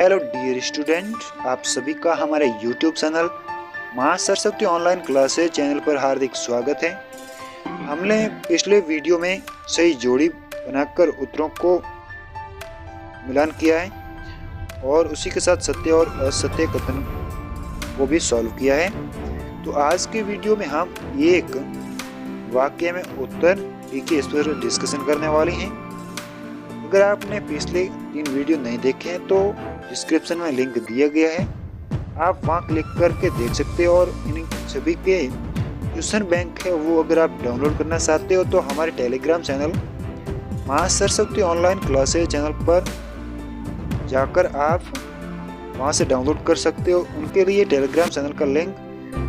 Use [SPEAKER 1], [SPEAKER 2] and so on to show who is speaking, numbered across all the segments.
[SPEAKER 1] Hello dear student, आप सभी का हमारे YouTube चैनल माँ सरस्वती ऑनलाइन क्लासेज चैनल पर हार्दिक स्वागत है। हमने पिछले वीडियो में सही जोड़ी बनाकर उत्तरों को मिलान किया है और उसी के साथ सत्य और असत्य कथन को भी सॉल्व किया है। तो आज के वीडियो में हम एक वाक्य में उत्तर लिखिए इस पर डिस्कशन करने वाले हैं। अगर आपने पिछले 3 वीडियो नहीं देखे हैं तो डिस्क्रिप्शन में लिंक दिया गया है, आप वहां क्लिक करके देख सकते हो। और इन सभी के क्वेश्चन बैंक है वो अगर आप डाउनलोड करना चाहते हो तो हमारे टेलीग्राम चैनल माँ सरस्वती ऑनलाइन क्लासेज चैनल पर जाकर आप वहां से डाउनलोड कर सकते हो। उनके लिए टेलीग्राम चैनल का लिंक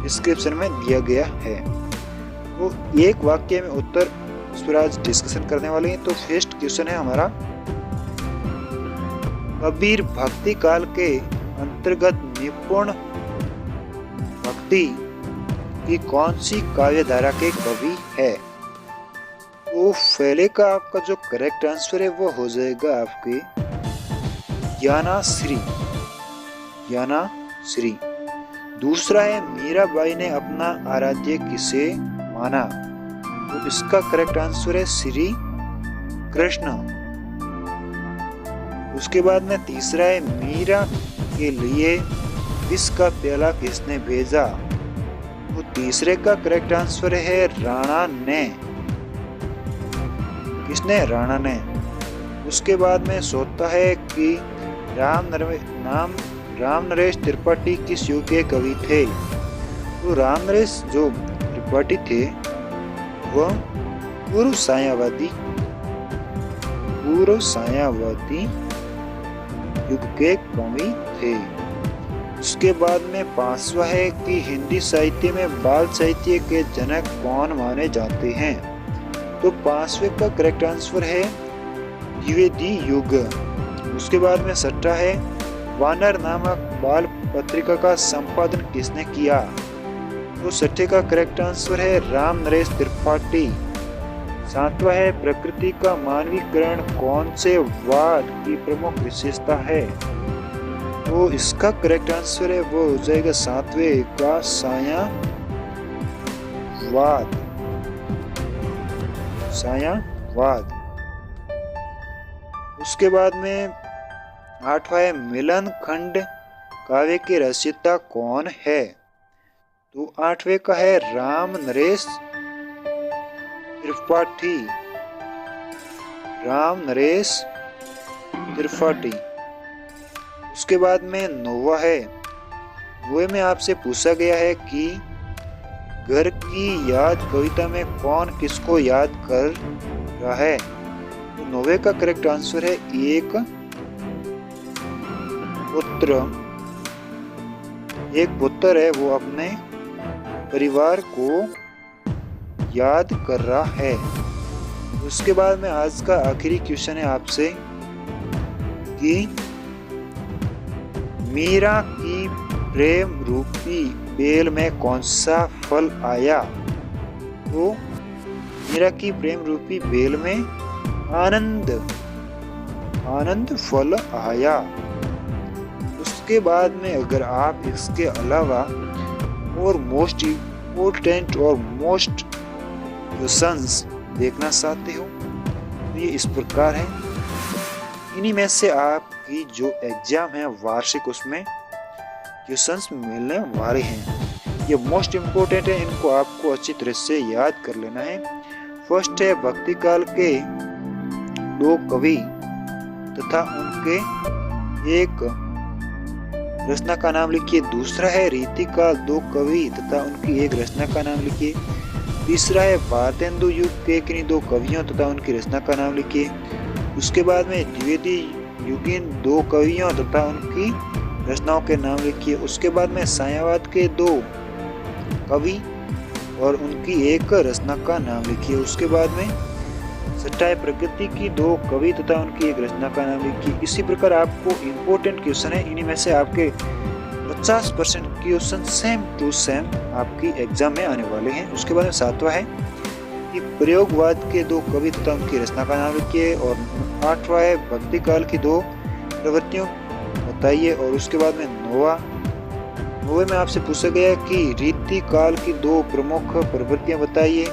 [SPEAKER 1] डिस्क्रिप्शन में दिया गया है। तो एक वाक्य में उत्तर इस पर आज डिस्कशन करने वाले हैं। तो फर्स्ट क्वेश्चन है हमारा, कबीर भक्ति काल के अंतर्गत निपुण भक्ति की कौन सी काव्य धारा के कवि है? तो पहले का आपका जो करेक्ट आंसर है वो हो जाएगा आपके ज्ञानाश्री। दूसरा है मीराबाई ने अपना आराध्य किसे माना? तो इसका करेक्ट आंसर है श्री कृष्ण। उसके बाद में तीसरा है मीरा के लिए विष का प्याला किसने भेजा? तो तीसरे का करेक्ट आंसर है राणा ने। किसने? राणा ने। उसके बाद में सोचता है कि राम नरेश त्रिपाठी किस युग के कवि थे? तो राम नरेश जो त्रिपाठी थे वह पूर्व सायावादी युग के कवि थे। उसके बाद में पांचवा है कि हिंदी साहित्य में बाल साहित्य के जनक कौन माने जाते हैं? तो पांचवे का करेक्ट आंसर है द्विवेदी युग। उसके बाद में छठा है वानर नामक बाल पत्रिका का संपादन किसने किया? तो छठे का करेक्ट आंसर है राम नरेश त्रिपाठी। सातवां है प्रकृति का मानवीकरण कौन से वाद की प्रमुख विशेषता है? तो इसका करेक्ट आंसर है वो हो जाएगा सातवें का सायावाद। उसके बाद में आठवां है मिलन खंड काव्य के रचयिता कौन है? तो आठवें का है राम नरेश त्रिपाठी। उसके बाद में नौवा है वो में आपसे पूछा गया है कि घर की याद कविता में कौन किसको याद कर रहा है? तो नौवे का करेक्ट आंसर है एक पुत्र है वो अपने परिवार को याद कर रहा है। उसके बाद में आज का आखिरी क्वेश्चन है आपसे कि मीरा की प्रेम रूपी बेल में कौन सा फल आया? तो मीरा की प्रेम रूपी बेल में आनंद फल आया। उसके बाद में अगर आप इसके अलावा और मोस्ट इम्पोर्टेंट और मोस्ट क्वेश्चंस देखना चाहते हो तो ये इस प्रकार है। इन्हीं में से आपकी जो एग्जाम है वार्षिक उसमें क्वेश्चंस मिलने वाले हैं। ये मोस्ट इम्पोर्टेंट है, इनको आपको अच्छी तरह से याद कर लेना है। फर्स्ट है भक्ति काल के 2 कवि तथा उनके एक रचना का नाम लिखिए। दूसरा है रीति काल 2 कवि तथा उनकी एक रचना का नाम लिखिए। तीसरा है भारतेंदु युग के किन्हीं 2 कवियों तथा उनकी रचना का नाम लिखिए। उसके बाद में द्विवेदी युगीन 2 कवियों तथा उनकी रचनाओं के नाम लिखिए। उसके बाद में सायावाद के 2 कवि और उनकी एक रचना का नाम लिखिए। उसके बाद में छठा है प्रकृति की 2 कवि तथा उनकी एक रचना का नाम लिखिए। इसी प्रकार आपको इम्पोर्टेंट क्वेश्चन है, इन्हीं में से आपके 50% क्वेश्चन सेम टू सेम आपकी एग्जाम में आने वाले हैं। उसके बाद में सातवां है कि प्रयोगवाद के 2 कवि तथा उनकी रचना का नाम लिखिए। और आठवां है भक्ति काल की 2 प्रवृत्तियों बताइए। और उसके बाद में नौवे में आपसे पूछा गया कि रीति काल की 2 प्रमुख प्रवृत्तियां बताइए।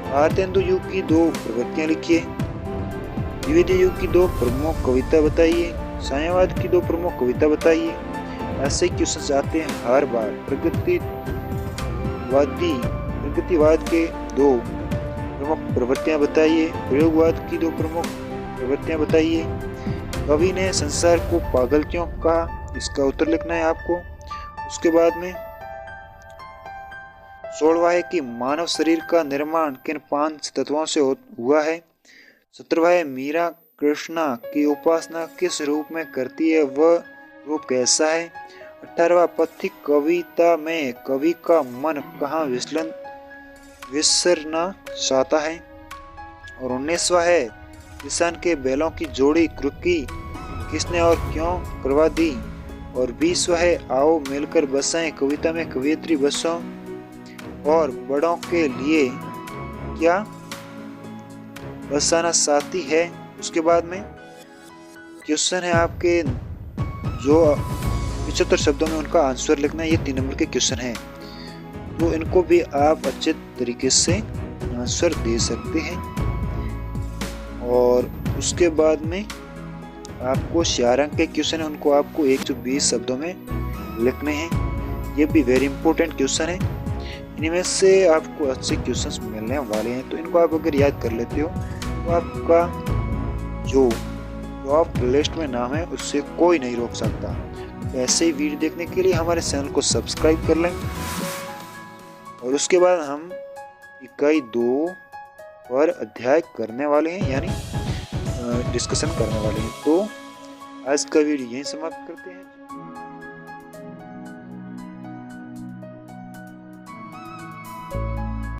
[SPEAKER 1] भारतेंदु युग की 2 प्रवृत्तियां लिखिए। द्विवेदी युग की 2 प्रमुख कविता बताइए। साम्यवाद की 2 प्रमुख कविता बताइए। ऐसे क्वेश्चन आते हैं हर बार। प्रगतिवाद के 2 प्रमुख प्रवृत्तियां बताइए। प्रयोगवाद की 2 प्रमुख प्रवृत्तियां बताइए। कवि ने संसार को पागल क्यों कहा, इसका उत्तर लिखना है आपको। उसके बाद में 16वां है कि मानव शरीर का निर्माण किन 5 तत्वों से हुआ है। 17वां है मीरा कृष्णा की उपासना किस रूप में करती है, वह रूप कैसा है। 18वां पथिक कविता में कवि का मन कहाँ विसरना चाहता है। और 19वां है किसान के बैलों की जोड़ी क्रुकी किसने और क्यों करवा दी। और 20वां है आओ मिलकर बसाएं कविता में कवियत्री बसों और बड़ों के लिए क्या बसाना साथी है। उसके बाद में क्वेश्चन है आपके जो 75 शब्दों में उनका आंसर लिखना है। ये 3 नंबर के क्वेश्चन है, तो इनको भी आप अच्छे तरीके से आंसर दे सकते हैं। और उसके बाद में आपको 4 अंक के क्वेश्चन है, उनको आपको 120 शब्दों में लिखने हैं। ये भी वेरी इंपॉर्टेंट क्वेश्चन है, इनमें से आपको अच्छे क्वेश्चंस मिलने वाले हैं। तो इनको आप अगर याद कर लेते हो तो आपका जो टॉप लिस्ट में नाम है उससे कोई नहीं रोक सकता। तो ऐसे ही वीडियो देखने के लिए हमारे चैनल को सब्सक्राइब कर लें। और उसके बाद हम इकाई 2 पर अध्याय करने वाले हैं, यानी डिस्कशन करने वाले हैं। तो आज का वीडियो यहीं समाप्त करते हैं।